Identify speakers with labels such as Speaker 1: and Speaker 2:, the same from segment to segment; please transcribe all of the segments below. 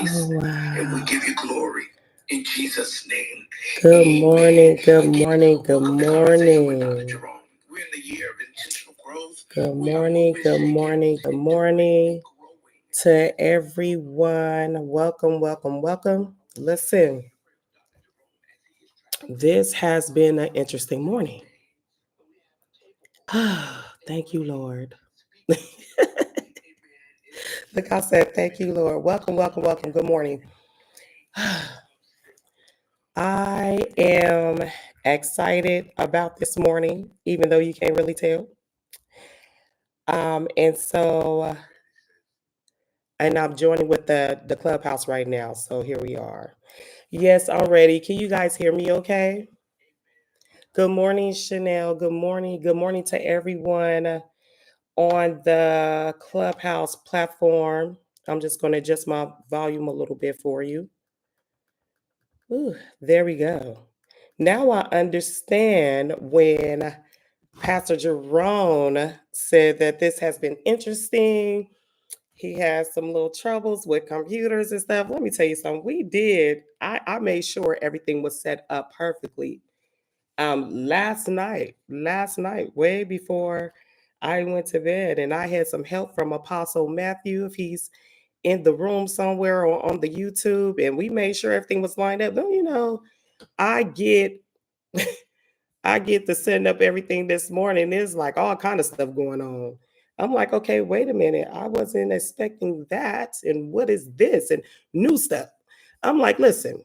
Speaker 1: praise and we
Speaker 2: Wow.
Speaker 1: give you glory in Jesus' name.
Speaker 2: Good
Speaker 1: Amen.
Speaker 2: morning. Good
Speaker 1: Again,
Speaker 2: morning. Good
Speaker 1: welcome to Conversation with Dr.
Speaker 2: morning.
Speaker 1: Jerome. We're in the year of intentional growth.
Speaker 2: Good
Speaker 1: We are
Speaker 2: morning.
Speaker 1: moving,
Speaker 2: Good
Speaker 1: shaking,
Speaker 2: morning. Good
Speaker 1: and doing and
Speaker 2: morning
Speaker 1: growing.
Speaker 2: to everyone. Welcome, welcome, welcome. Listen, this has been an interesting morning. Thank you, Lord. Look, I said, thank you, Lord. Welcome, welcome, welcome. Good morning. I am excited about this morning, even though you can't really tell. And so, and I'm joining with the clubhouse right now. So here we are. Yes, I'm ready. Can you guys hear me okay? Good morning, Chanel. Good morning. Good morning to everyone on the clubhouse platform. I'm just going to adjust my volume a little bit for you. Ooh, there we go. Now I understand when Pastor Jerome said that this has been interesting. He has some little troubles with computers and stuff. Let me tell you something. We did. I made sure everything was set up perfectly. Last night, way before I went to bed, and I had some help from Apostle Matthew, if he's in the room somewhere or on the YouTube, and we made sure everything was lined up. Don't you know? I get I get to setting up everything this morning. There's like all kind of stuff going on. I'm like, okay, wait a minute. I wasn't expecting that. And what is this? And new stuff. I'm like, listen,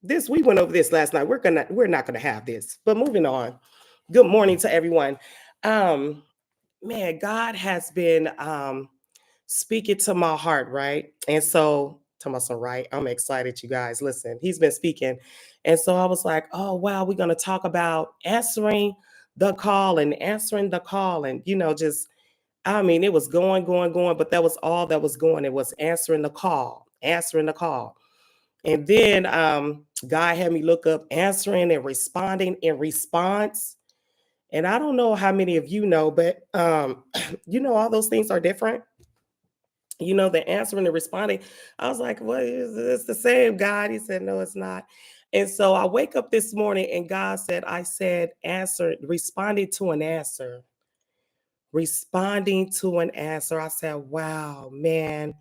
Speaker 2: this we went over this last night. We're not gonna have this. But moving on. Good morning to everyone. Um, man, God has been speaking to my heart, right? And so, Thomas, right? I'm excited, you guys. Listen, he's been speaking. And so I was like, oh, wow, we're going to talk about answering the call and answering the call. And, just, I mean, it was going, going, going, but that was all that was going. It was answering the call, answering the call. And then God had me look up answering and responding in response. And I don't know how many of you know, but all those things are different. The answering and responding. I was like, well, it's the same, God. He said, no, it's not. And so I wake up this morning and God said, I said, answer, responding to an answer, responding to an answer. I said, wow, man,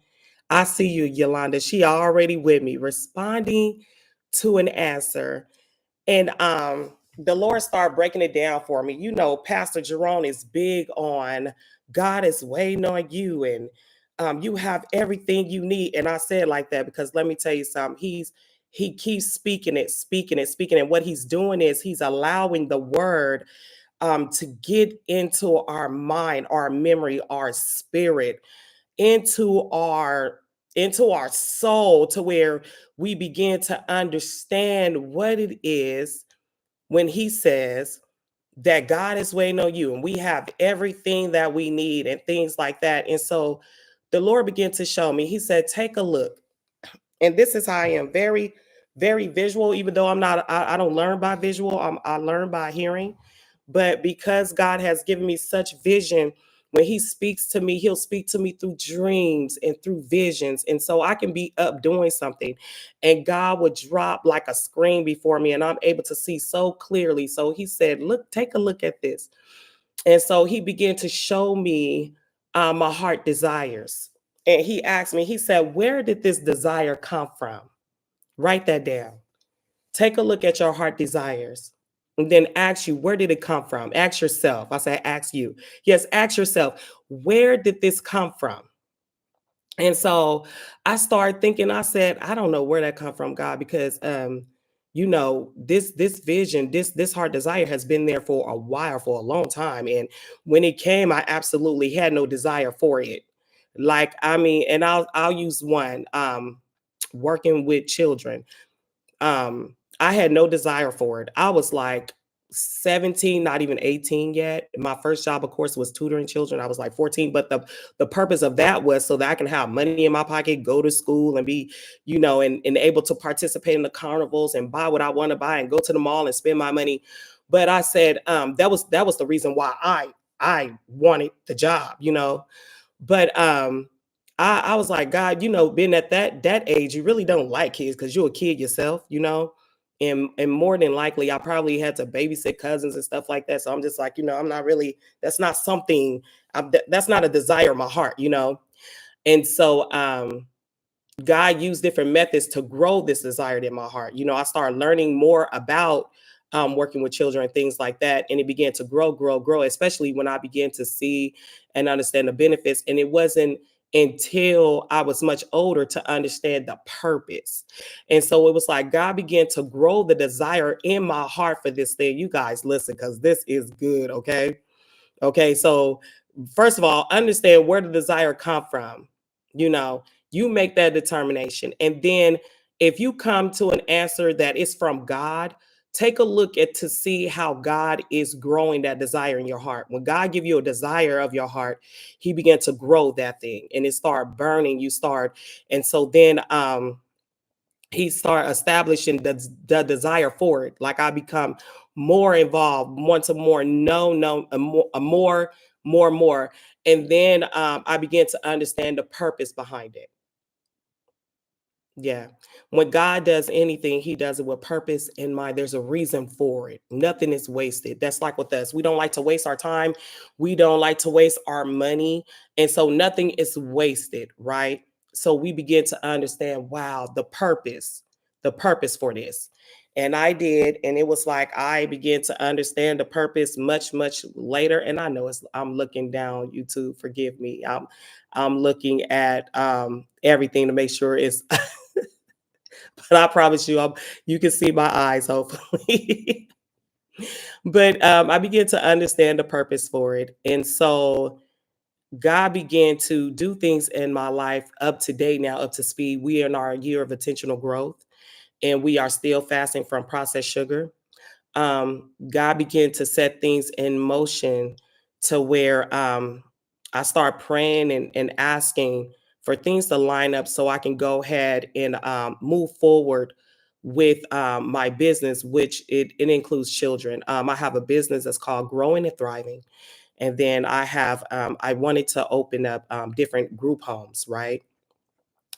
Speaker 2: I see you, Yolanda. She already with me, responding to an answer. And the Lord started breaking it down for me. Pastor Jerome is big on God is waiting on you, and you have everything you need. And I said like that because let me tell you something. He keeps speaking it, speaking it, speaking it. What he's doing is he's allowing the word to get into our mind, our memory, our spirit, into our soul, to where we begin to understand what it is when he says that God is waiting on you and we have everything that we need and things like that. And so the Lord began to show me, he said, take a look. And this is how I am, very, very visual, even though I don't learn by visual, I learn by hearing. But because God has given me such vision, when he speaks to me, he'll speak to me through dreams and through visions. And so I can be up doing something and God would drop like a screen before me and I'm able to see so clearly. So he said, look, take a look at this. And so he began to show me my heart desires. And he asked me, he said, where did this desire come from? Write that down. Take a look at your heart desires. And then ask you, where did it come from? Ask yourself. I said, ask you. Yes, ask yourself, where did this come from? And so I started thinking, I said, I don't know where that come from, God, because this vision, this heart desire has been there for a while, for a long time. And when it came, I absolutely had no desire for it. Like, I mean, and I'll use one, working with children. I had no desire for it. I was like 17, not even 18 yet. My first job, of course, was tutoring children. I was like 14, but the purpose of that was so that I can have money in my pocket, go to school and be, and able to participate in the carnivals and buy what I want to buy and go to the mall and spend my money. But I said that was the reason why I wanted the job, But I was like, God, being at that age, you really don't like kids because you're a kid yourself, and more than likely, I probably had to babysit cousins and stuff like that. So I'm just like, I'm not really. That's not something. That's not a desire of my heart. And so, God used different methods to grow this desire in my heart. I started learning more about working with children and things like that. And it began to grow, grow, grow, especially when I began to see and understand the benefits. And it wasn't until I was much older to understand the purpose. And so it was like God began to grow the desire in my heart for this thing. You guys listen, because this is good. Okay. Okay, so first of all, understand where the desire come from. You know, you make that determination. And then if you come to an answer that is from God, take a look at to see how God is growing that desire in your heart. When God give you a desire of your heart, he began to grow that thing and it start burning, and so then he start establishing the desire for it. Like I become more involved, want to more know, more. And then I began to understand the purpose behind it. Yeah. When God does anything, he does it with purpose in mind. There's a reason for it. Nothing is wasted. That's like with us. We don't like to waste our time. We don't like to waste our money. And so nothing is wasted, right? So we begin to understand, wow, the purpose for this. And I did. And it was like I began to understand the purpose much, much later. And I know I'm looking down YouTube, forgive me. I'm looking at everything to make sure it's but I promise you, you can see my eyes, hopefully. But I began to understand the purpose for it. And so God began to do things in my life up to date now, up to speed. We are in our year of intentional growth, and we are still fasting from processed sugar. God began to set things in motion to where I start praying and asking for things to line up so I can go ahead and move forward with my business, which it includes children. I have a business that's called Growing and Thriving. And then I wanted to open up different group homes, right?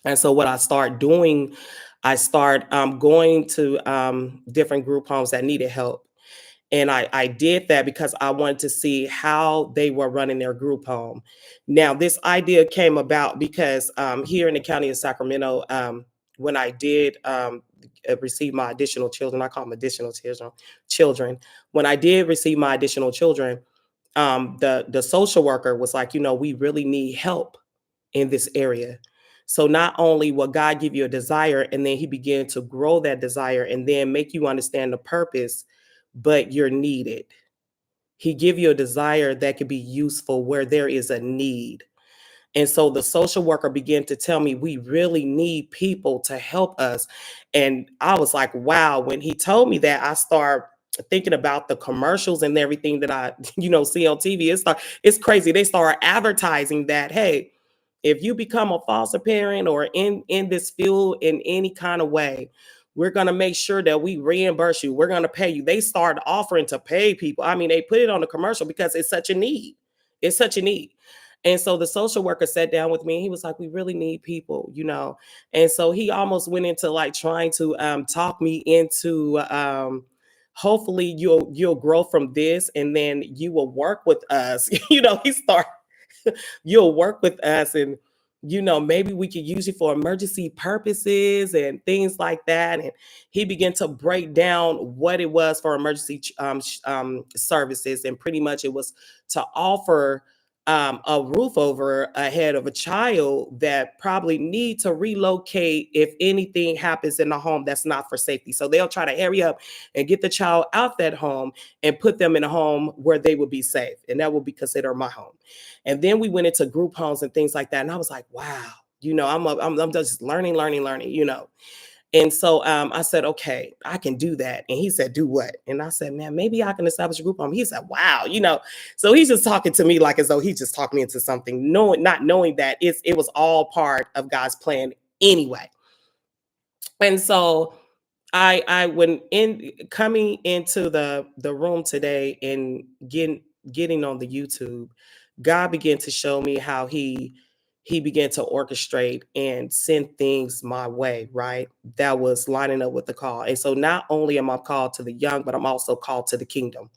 Speaker 2: And so what I start doing, I start going to different group homes that needed help. And I did that because I wanted to see how they were running their group home. Now, this idea came about because here in the county of Sacramento, when I did receive my additional children, I call them additional children. When I did receive my additional children, the social worker was like, we really need help in this area. So not only will God give you a desire, and then he began to grow that desire and then make you understand the purpose, but you're needed. He give you a desire that could be useful where there is a need. And so the social worker began to tell me we really need people to help us. And I was like, wow, when he told me that, I start thinking about the commercials and everything that I, see on TV. It's crazy. They start advertising that, hey, if you become a foster parent or in this field in any kind of way, we're going to make sure that we reimburse you. We're going to pay you. They start offering to pay people. I mean, they put it on the commercial because it's such a need. It's such a need. And so the social worker sat down with me and he was like, we really need people. And so he almost went into like trying to talk me into hopefully you'll grow from this and then you will work with us. He started you'll work with us and maybe we could use you for emergency purposes and things like that. And he began to break down what it was for emergency services, and pretty much it was to offer a roof over a head of a child that probably need to relocate if anything happens in the home that's not for safety. So they'll try to hurry up and get the child out that home and put them in a home where they would be safe, and that would be considered my home. And then we went into group homes and things like that. And I was like, wow, I'm just learning. And so I said, okay, I can do that. And he said, do what? And I said, man, maybe I can establish a group home. He said, wow. So he's just talking to me like as though he just talked me into something, not knowing that it was all part of God's plan anyway. And so I when in coming into the room today and getting on the YouTube, God began to show me how he he began to orchestrate and send things my way, right? That was lining up with the call. And so not only am I called to the young, but I'm also called to the kingdom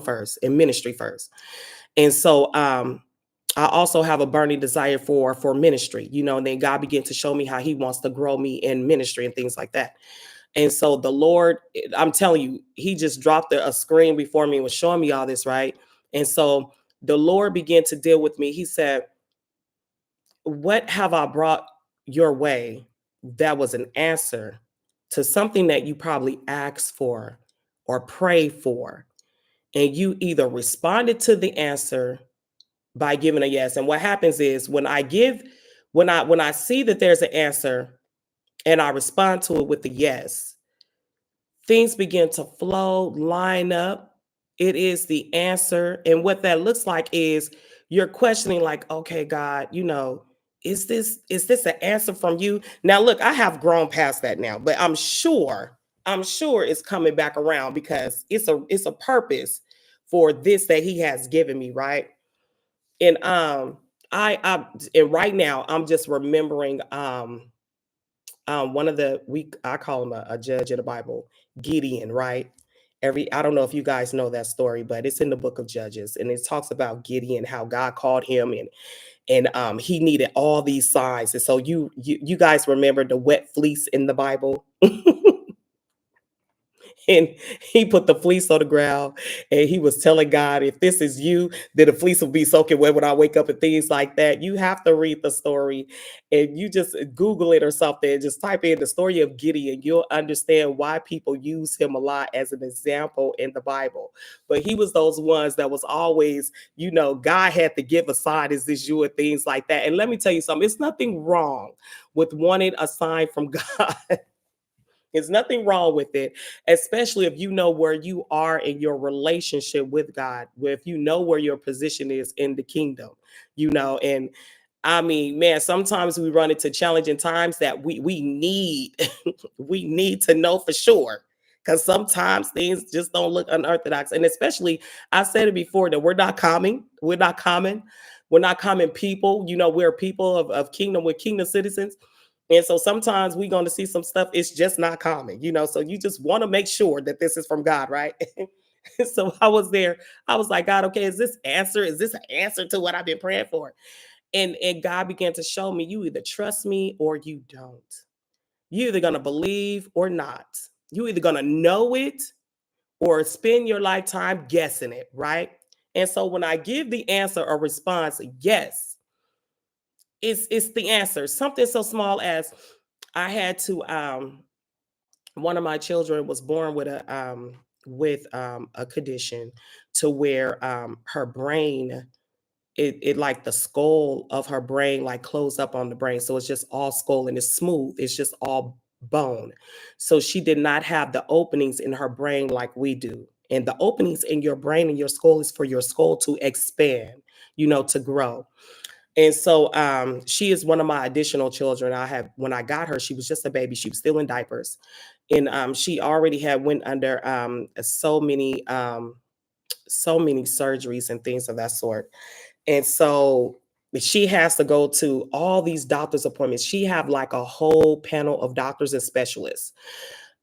Speaker 2: first and ministry first. And so I also have a burning desire for ministry, and then God began to show me how he wants to grow me in ministry and things like that. And so the Lord, I'm telling you, he just dropped a screen before me and was showing me all this, right? And so the Lord began to deal with me. He said, what have I brought your way that was an answer to something that you probably asked for or prayed for? And you either responded to the answer by giving a yes. And what happens is when I see that there's an answer and I respond to it with the yes, things begin to flow, line up. It is the answer. And what that looks like is you're questioning, like, okay, God, is this an answer from you? Now, look, I have grown past that now, but I'm sure it's coming back around because it's a purpose for this that he has given me, right? And and right now I'm just remembering one of I call him a judge in the Bible, Gideon, right? I don't know if you guys know that story, but it's in the book of Judges, and it talks about Gideon, how God called him, and he needed all these signs. And so you guys remember the wet fleece in the Bible? And he put the fleece on the ground and he was telling God, if this is you, then the fleece will be soaking wet when I wake up and things like that. You have to read the story and you just Google it or something. Just type in the story of Gideon. You'll understand why people use him a lot as an example in the Bible. But he was those ones that was always, God had to give a sign, is this you, and things like that. And let me tell you something, it's nothing wrong with wanting a sign from God. There's nothing wrong with it, especially if you know where you are in your relationship with God, where if you know where your position is in the kingdom, and I mean, man, sometimes we run into challenging times that we need we need to know for sure. Because sometimes things just don't look unorthodox. And especially, I said it before that we're not common. We're not common. We're not common people. We're people of kingdom, we're kingdom citizens. And so sometimes we're going to see some stuff, it's just not common, so you just want to make sure that this is from God, right? So I was there. I was like, God, okay, is this an answer to what I've been praying for? And God began to show me, you either trust me or you don't. You're either going to believe or not. You're either going to know it or spend your lifetime guessing it, right? And so when I give the answer or response, yes, it's the answer. Something so small as I had to one of my children was born with a condition to where her brain, it like the skull of her brain like closed up on the brain, so it's just all skull and it's smooth, it's just all bone. So she did not have the openings in her brain like we do, and the openings in your brain and your skull is for your skull to expand, to grow. And so she is one of my additional children. When I got her, she was just a baby. She was still in diapers. And she already had went under so many surgeries and things of that sort. And so she has to go to all these doctor's appointments. She have like a whole panel of doctors and specialists,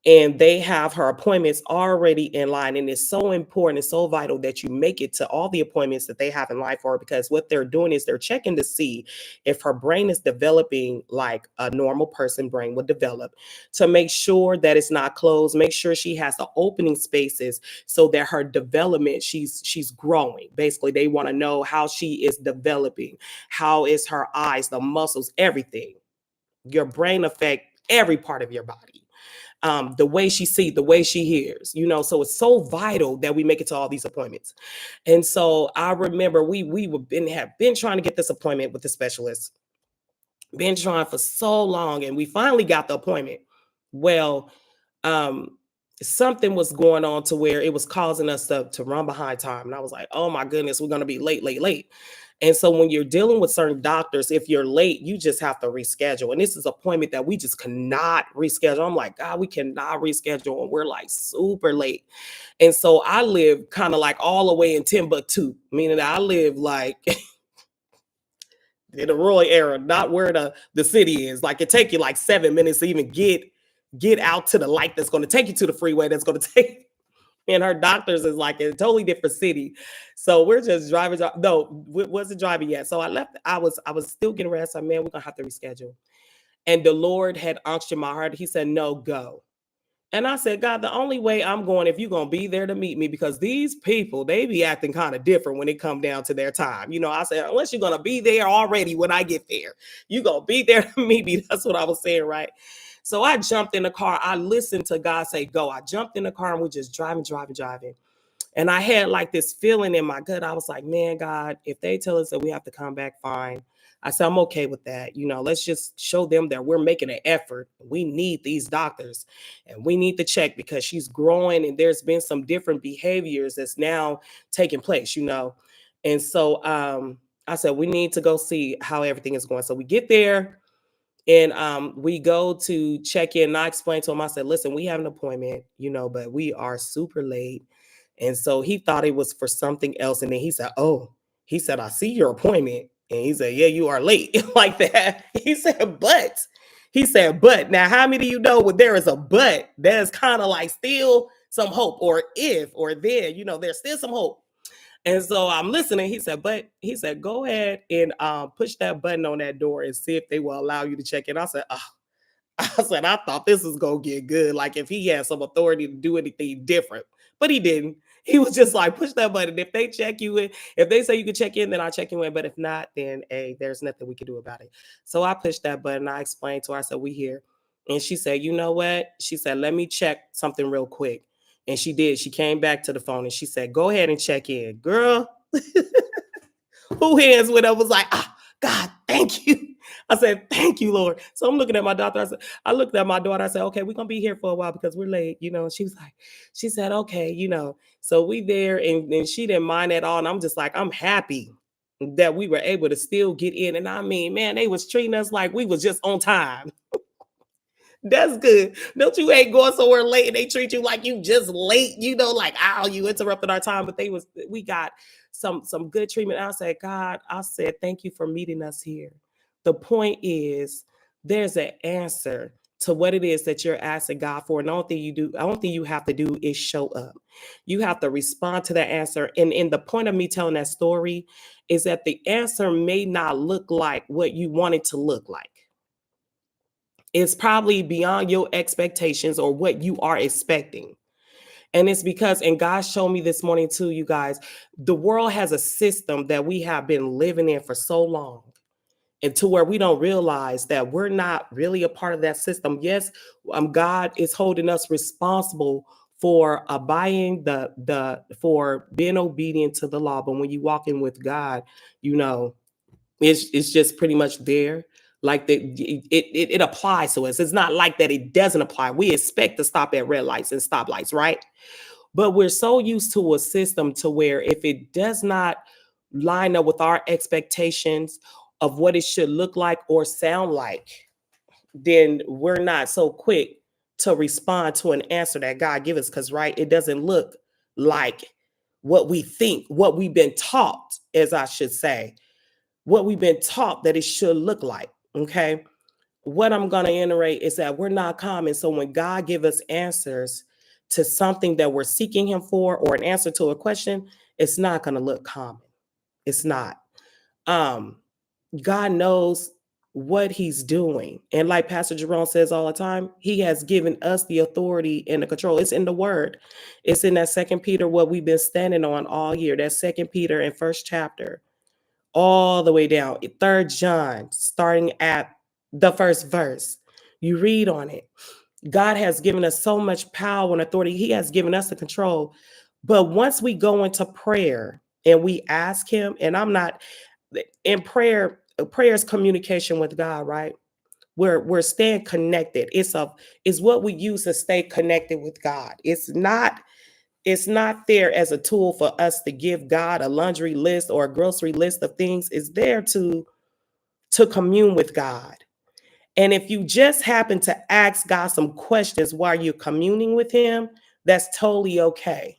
Speaker 2: and they have her appointments already in line. And it's so important, it's so vital that you make it to all the appointments that they have in line for her, because what they're doing is they're checking to see if her brain is developing like a normal person brain would develop, to make sure that it's not closed, make sure she has the opening spaces so that her development, she's growing. Basically, they want to know how she is developing, how is her eyes, the muscles, everything. Your brain affect every part of your body, the way she sees, the way she hears, so it's so vital that we make it to all these appointments. And so I remember have been trying to get this appointment with the specialist, been trying for so long, and we finally got the appointment. Well, um, something was going on to where it was causing us to run behind time. And I was like, oh my goodness, we're going to be late, late, late. And so when you're dealing with certain doctors, if you're late, you just have to reschedule. And this is an appointment that we just cannot reschedule. I'm like, God, we cannot reschedule. And we're like super late. And so I live kind of like all the way in Timbuktu, meaning I live like in the rural area, not where the city is. Like it take you like 7 minutes to even get out to the light that's going to take you to the freeway that's going to take. And her doctor's is like in a totally different city. So we're just driving. No, wasn't driving yet. So I left. I was still getting ready. So man, we're gonna have to reschedule. And the Lord had unctioned my heart. He said, no, go. And I said, God, the only way I'm going, if you're going to be there to meet me, because these people, they be acting kind of different when it come down to their time. You know, I said, unless you're going to be there already when I get there, you're going to be there to meet me. That's what I was saying, right? So I jumped in the car. I listened to God say, go. I jumped in the car and we're just driving. And I had like this feeling in my gut. I was like, man, God, if they tell us that we have to come back, fine. I said, I'm okay with that. You know, let's just show them that we're making an effort. We need these doctors and we need to check because she's growing and there's been some different behaviors that's now taking place, you know. And so I said, we need to go see how everything is going. So we get there and we go to check in. And I explained to him, I said, listen, we have an appointment, you know, but we are super late. And so he thought it was for something else. And then he said, oh, he said, I see your appointment. And he said, yeah, you are late like that. He said, but now how many of you know when there is a but, there's kind of like still some hope, or if, or then, you know, there's still some hope. And so I'm listening. He said, go ahead and push that button on that door and see if they will allow you to check in. I said, I thought this was going to get good. Like if he had some authority to do anything different, but he didn't. He was just like, push that button. If they check you in, if they say you can check in, then I'll check you in. But if not, then hey, there's nothing we can do about it. So I pushed that button. I explained to her, I said, we here. And she said, you know what? She said, let me check something real quick. And she did. She came back to the phone and she said, go ahead and check in. Girl, who hands went up was like, God, thank you. I said, thank you, Lord. So I'm looking at my doctor. I looked at my daughter. I said, okay, we're going to be here for a while because we're late, you know. She said, okay, you know. So we there and she didn't mind at all. And I'm just like, I'm happy that we were able to still get in. And I mean, man, they was treating us like we was just on time. That's good. Don't you ain't going somewhere late and they treat you like you just late, you know, like, ow, you interrupted our time. But we got some good treatment. I said, God, I said, thank you for meeting us here. The point is there's an answer to what it is that you're asking God for. And the only thing you have to do is show up. You have to respond to that answer. And the point of me telling that story is that the answer may not look like what you want it to look like. It's probably beyond your expectations or what you are expecting. And it's because, and God showed me this morning too, you guys, the world has a system that we have been living in for so long. And to where we don't realize that we're not really a part of that system. Yes, God is holding us responsible for abiding for being obedient to the law. But when you walk in with God, you know, it's just pretty much there. Like it applies to us. It's not like that it doesn't apply. We expect to stop at red lights and stoplights, right? But we're so used to a system to where if it does not line up with our expectations of what it should look like or sound like, then we're not so quick to respond to an answer that God gives us. Because, right, it doesn't look like what we think, what we've been taught, as I should say, what we've been taught that it should look like. Okay. What I'm going to iterate is that we're not common. So when God gives us answers to something that we're seeking him for, or an answer to a question, it's not going to look common. It's not. God knows what he's doing. And like Pastor Jerome says all the time, he has given us the authority and the control. It's in the word. It's in that 2 Peter, what we've been standing on all year, that 2 Peter in 1st chapter, all the way down, 3rd John, starting at the 1st verse. You read on it. God has given us so much power and authority. He has given us the control. But once we go into prayer and we ask him, and I'm not in prayer is communication with God, right? We're staying connected. It's what we use to stay connected with God. It's not there as a tool for us to give God a laundry list or a grocery list of things. It's there to commune with God. And if you just happen to ask God some questions while you're communing with him, that's totally okay.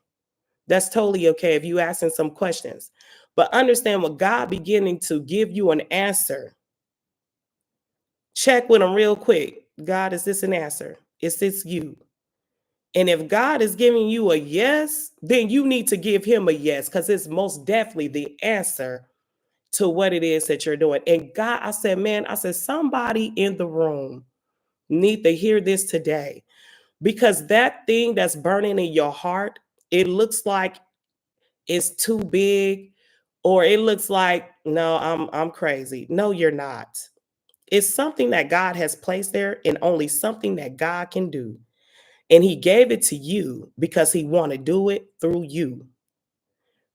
Speaker 2: That's totally okay if you ask him some questions. But understand when God beginning to give you an answer, check with him real quick. God, is this an answer? Is this you? And if God is giving you a yes, then you need to give him a yes, because it's most definitely the answer to what it is that you're doing. And God, I said, man, I said, somebody in the room need to hear this today, because that thing that's burning in your heart, it looks like it's too big, or it looks like, no, I'm crazy. No, you're not. It's something that God has placed there, and only something that God can do. And he gave it to you because he want to do it through you.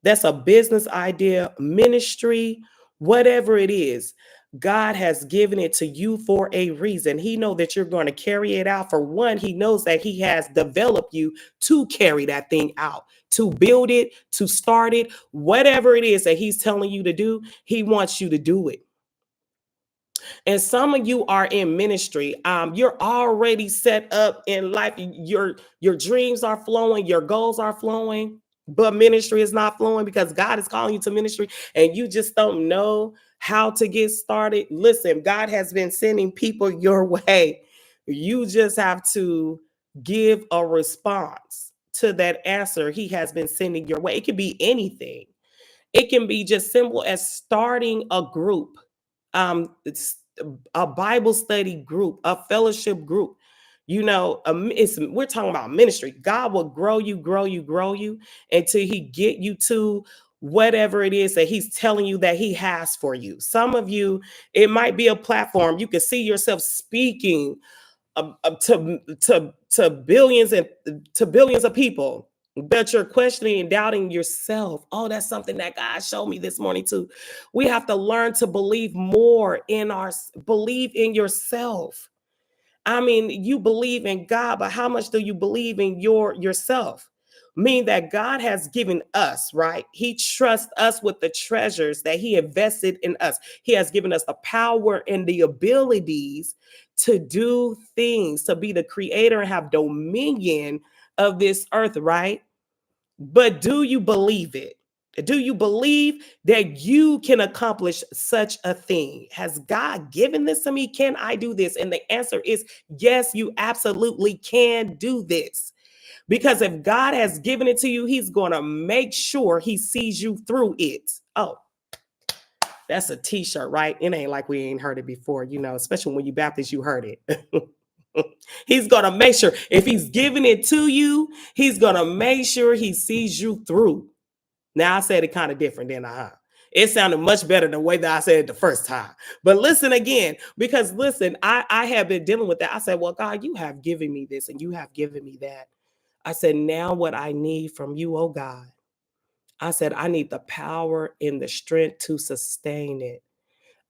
Speaker 2: That's a business idea, ministry, whatever it is. God has given it to you for a reason. He knows that you're going to carry it out. For one, he knows that he has developed you to carry that thing out, to build it, to start it, whatever it is that he's telling you to do, he wants you to do it. And some of you are in ministry. You're already set up in life. Your dreams are flowing, your goals are flowing, but ministry is not flowing because God is calling you to ministry and you just don't know how to get started. Listen, God has been sending people your way. You just have to give a response to that answer he has been sending your way. It can be anything. It can be just simple as starting a group, it's a Bible study group, a fellowship group. We're talking about ministry. God will grow you, grow you, grow you until he get you to whatever it is that he's telling you that he has for you. Some of you, it might be a platform. You can see yourself speaking to billions and to billions of people, but you're questioning and doubting yourself. Oh, that's something that God showed me this morning too. We have to learn to believe more believe in yourself. I mean, you believe in God, but how much do you believe in yourself? Mean that God has given us, right? He trusts us with the treasures that he invested in us. He has given us the power and the abilities to do things, to be the creator and have dominion of this earth, right? But do you believe it? Do you believe that you can accomplish such a thing? Has God given this to me? Can I do this? And the answer is yes, you absolutely can do this. Because if God has given it to you, he's going to make sure he sees you through it. Oh, that's a t-shirt, right? It ain't like we ain't heard it before, especially when you Baptist, you heard it. He's going to make sure if he's giving it to you, he's going to make sure he sees you through. Now I said it kind of different than it sounded much better the way that I said it the first time. But listen again, because listen, I have been dealing with that. I said, well, God, you have given me this and you have given me that. I said, now what I need from you, oh God, I said, I need the power and the strength to sustain it.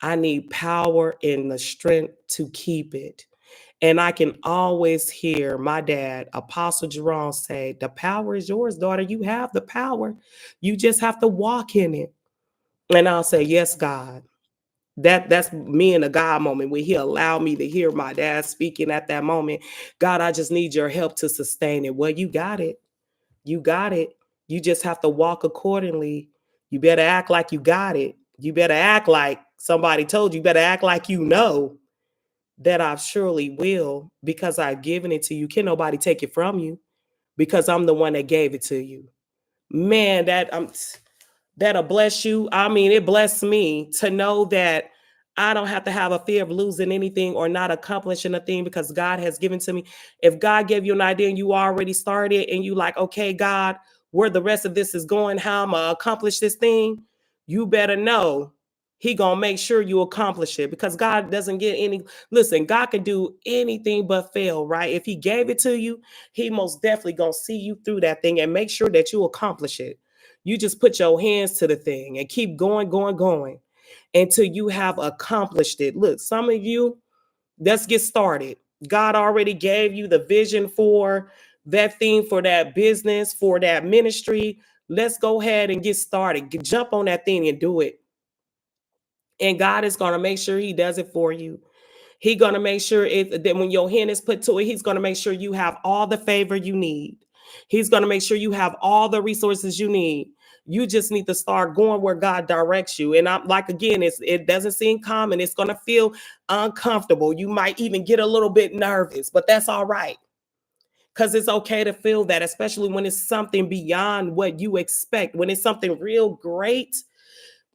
Speaker 2: I need power and the strength to keep it. And I can always hear my dad, Apostle Jerome, say, the power is yours, daughter. You have the power. You just have to walk in it. And I'll say, yes, God. That's me in a God moment when he allowed me to hear my dad speaking at that moment. God, I just need your help to sustain it. Well, you got it. You got it. You just have to walk accordingly. You better act like you got it. You better act like somebody told you. You better act like you know that I surely will, because I've given it to you. Can nobody take it from you, because I'm the one that gave it to you. Man, that'll bless you. I mean, it blessed me to know that I don't have to have a fear of losing anything or not accomplishing a thing because God has given to me. If God gave you an idea and you already started and you like, okay, God, where the rest of this is going, how I'm gonna accomplish this thing, you better know he gonna make sure you accomplish it, because God doesn't get any, listen, God can do anything but fail, right? If he gave it to you, he most definitely gonna see you through that thing and make sure that you accomplish it. You just put your hands to the thing and keep going, going, going until you have accomplished it. Look, some of you, let's get started. God already gave you the vision for that thing, for that business, for that ministry. Let's go ahead and get started. Jump on that thing and do it. And God is going to make sure he does it for you. He's going to make sure that when your hand is put to it, he's going to make sure you have all the favor you need. He's going to make sure you have all the resources you need. You just need to start going where God directs you. And I'm like, again, it doesn't seem common. It's going to feel uncomfortable. You might even get a little bit nervous, but that's all right. Because it's okay to feel that, especially when it's something beyond what you expect. When it's something real great,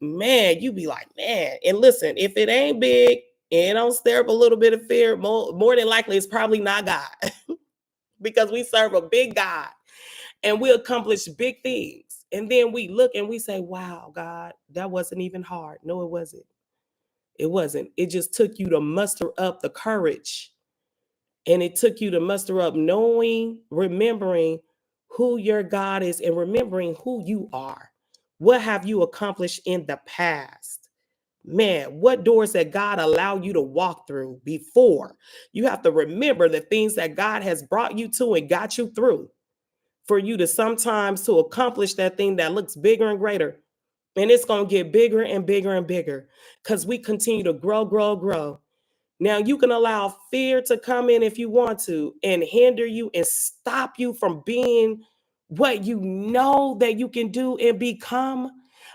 Speaker 2: man, you be like, man. And listen, if it ain't big and don't stir up a little bit of fear, more than likely it's probably not God. Because we serve a big God and we accomplish big things. And then we look and we say, wow, God, that wasn't even hard. No, it wasn't. It wasn't. It just took you to muster up the courage. And it took you to muster up knowing, remembering who your God is and remembering who you are. What have you accomplished in the past? Man, what doors that God allowed you to walk through before? You have to remember the things that God has brought you to and got you through for you to sometimes to accomplish that thing that looks bigger and greater. And it's going to get bigger and bigger and bigger because we continue to grow, grow, grow. Now you can allow fear to come in if you want to and hinder you and stop you from being what you know that you can do and become.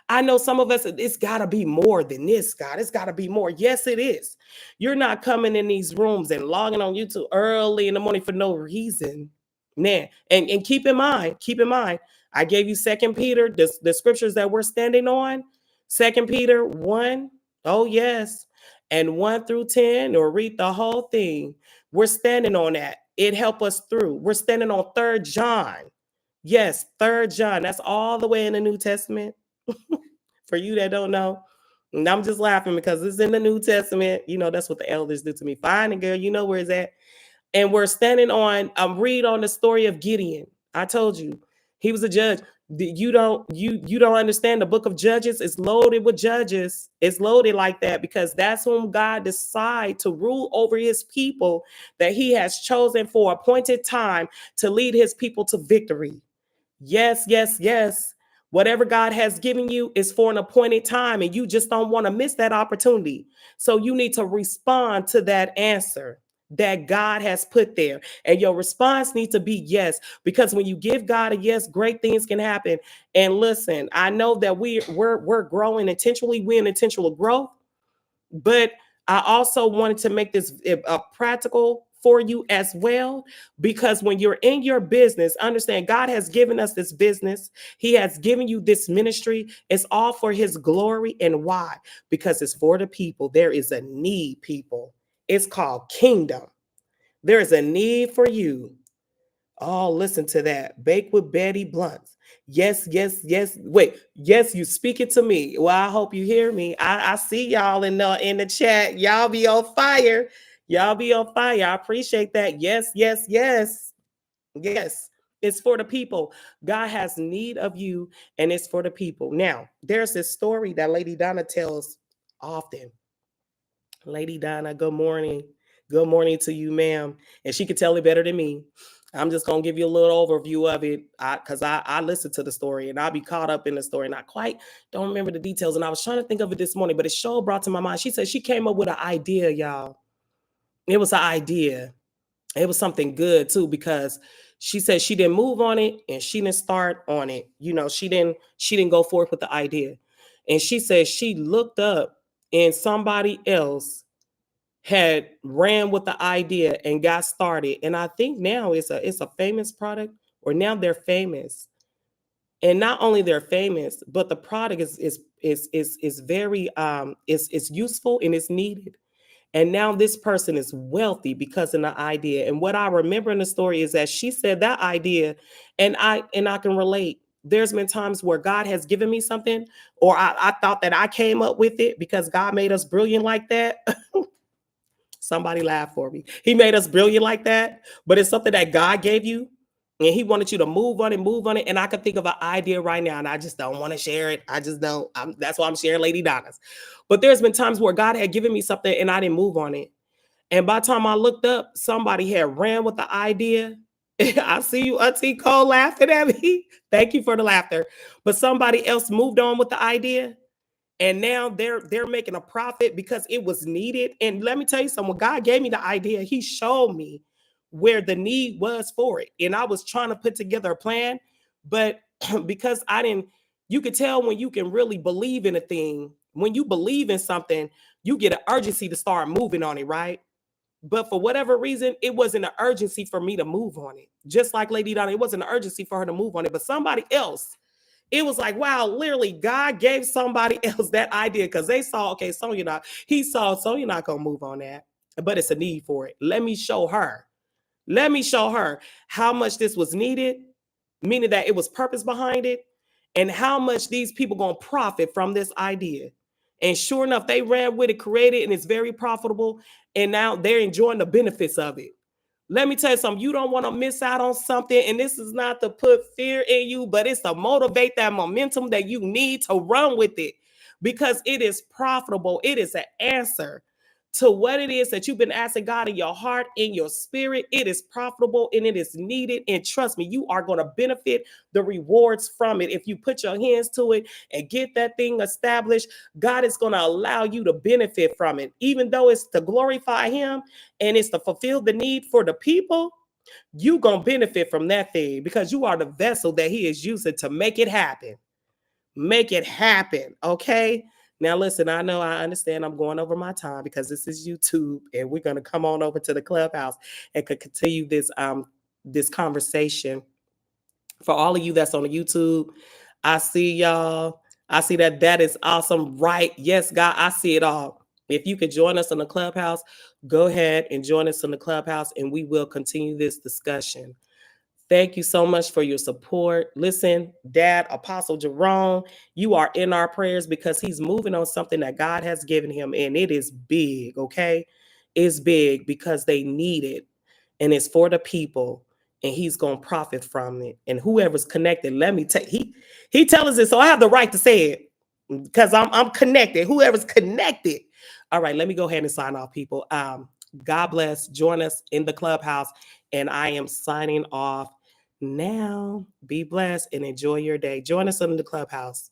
Speaker 2: I know some of us, it's got to be more than this, God. It's got to be more. Yes, it is. You're not coming in these rooms and logging on YouTube early in the morning for no reason. Man, and keep in mind, I gave you Second Peter, the scriptures that we're standing on. Second Peter 1. Oh, yes. And 1 through 10, or read the whole thing. We're standing on that. It helped us through. We're standing on 3rd John. Yes, 3rd John. That's all the way in the New Testament. For you that don't know. And I'm just laughing because it's in the New Testament. You know, that's what the elders do to me. Fine, and girl, you know where it's at. And we're standing on, read on the story of Gideon. I told you, he was a judge. You don't understand the book of Judges. It's loaded with judges. It's loaded like that because that's whom God decide to rule over his people that he has chosen for appointed time to lead his people to victory. Yes, yes, yes. Whatever God has given you is for an appointed time, and you just don't want to miss that opportunity. So you need to respond to that answer that God has put there. And your response needs to be yes, because when you give God a yes, great things can happen. And listen, I know that we're growing intentionally, we're in intentional growth, but I also wanted to make this practical for you as well, because when you're in your business, understand God has given us this business. He has given you this ministry. It's all for his glory. And why? Because it's for the people. There is a need, people. It's called kingdom. There is a need for you. Oh, listen to that. Bake with Betty Blunt. Yes, yes, yes. Wait, yes, you speak it to me. Well, I hope you hear me. I see y'all in the chat. Y'all be on fire. Y'all be on fire. I appreciate that. Yes, yes, yes. Yes. It's for the people. God has need of you, and it's for the people. Now, there's this story that Lady Donna tells often. Lady Donna, good morning. Good morning to you, ma'am. And she could tell it better than me. I'm just gonna give you a little overview of it because I listened to the story and I'll be caught up in the story. And I quite don't remember the details. And I was trying to think of it this morning, but it sure brought to my mind. She said she came up with an idea, y'all. It was an idea. It was something good too, because she said she didn't move on it and she didn't start on it. You know, she didn't go forth with the idea. And she said she looked up and somebody else had ran with the idea and got started. And I think now it's a famous product, or now they're famous. And not only they're famous, but the product is very it's useful and it's needed. And now this person is wealthy because of the idea. And what I remember in the story is that she said that idea, and I can relate. There's been times where God has given me something, or I thought that I came up with it because God made us brilliant like that. Somebody laugh for me. He made us brilliant like that, but it's something that God gave you, and he wanted you to move on it. And I can think of an idea right now, and I just don't want to share it. I just don't. That's why I'm sharing Lady Donna's. But there's been times where God had given me something and I didn't move on it. And by the time I looked up, somebody had ran with the idea. I see you, Auntie Cole, laughing at me. Thank you for the laughter. But somebody else moved on with the idea. And now they're making a profit because it was needed. And let me tell you something, when God gave me the idea, he showed me where the need was for it. And I was trying to put together a plan, but because I didn't You can tell when you can really believe in a thing. When you believe in something, you get an urgency to start moving on it, right? But for whatever reason, it wasn't an urgency for me to move on it. Just like Lady Donna, it wasn't an urgency for her to move on it. But somebody else, it was like, wow, literally, God gave somebody else that idea because they saw, okay, Sonya not, he saw Sonya not gonna move on that, but it's a need for it. Let me show her. Let me show her how much this was needed, meaning that it was purpose behind it, and how much these people gonna profit from this idea. And sure enough, they ran with it, created, and it's very profitable. And now they're enjoying the benefits of it. Let me tell you something. You don't want to miss out on something. And this is not to put fear in you, but it's to motivate that momentum that you need to run with it because it is profitable. It is an answer to what it is that you've been asking God in your heart, in your spirit. It is profitable and it is needed. And trust me, you are going to benefit the rewards from it. If you put your hands to it and get that thing established, God is going to allow you to benefit from it. Even though it's to glorify Him and it's to fulfill the need for the people, you going to benefit from that thing because you are the vessel that He is using to make it happen. Make it happen. Okay. Now, listen, I know I understand I'm going over my time because this is YouTube and we're going to come on over to the clubhouse and could continue this conversation. For all of you that's on the YouTube, I see y'all. I see that is awesome. Right. Yes, God, I see it all. If you could join us in the clubhouse, go ahead and join us in the clubhouse and we will continue this discussion. Thank you so much for your support. Listen, Dad, Apostle Jerome, you are in our prayers because he's moving on something that God has given him, and it is big, okay? It's big because they need it, and it's for the people, and he's going to profit from it. And whoever's connected, let me tell he tells us it, so I have the right to say it because I'm connected. Whoever's connected. All right, let me go ahead and sign off, people. God bless. Join us in the clubhouse, and I am signing off now. Be blessed and enjoy your day. Join us in the clubhouse.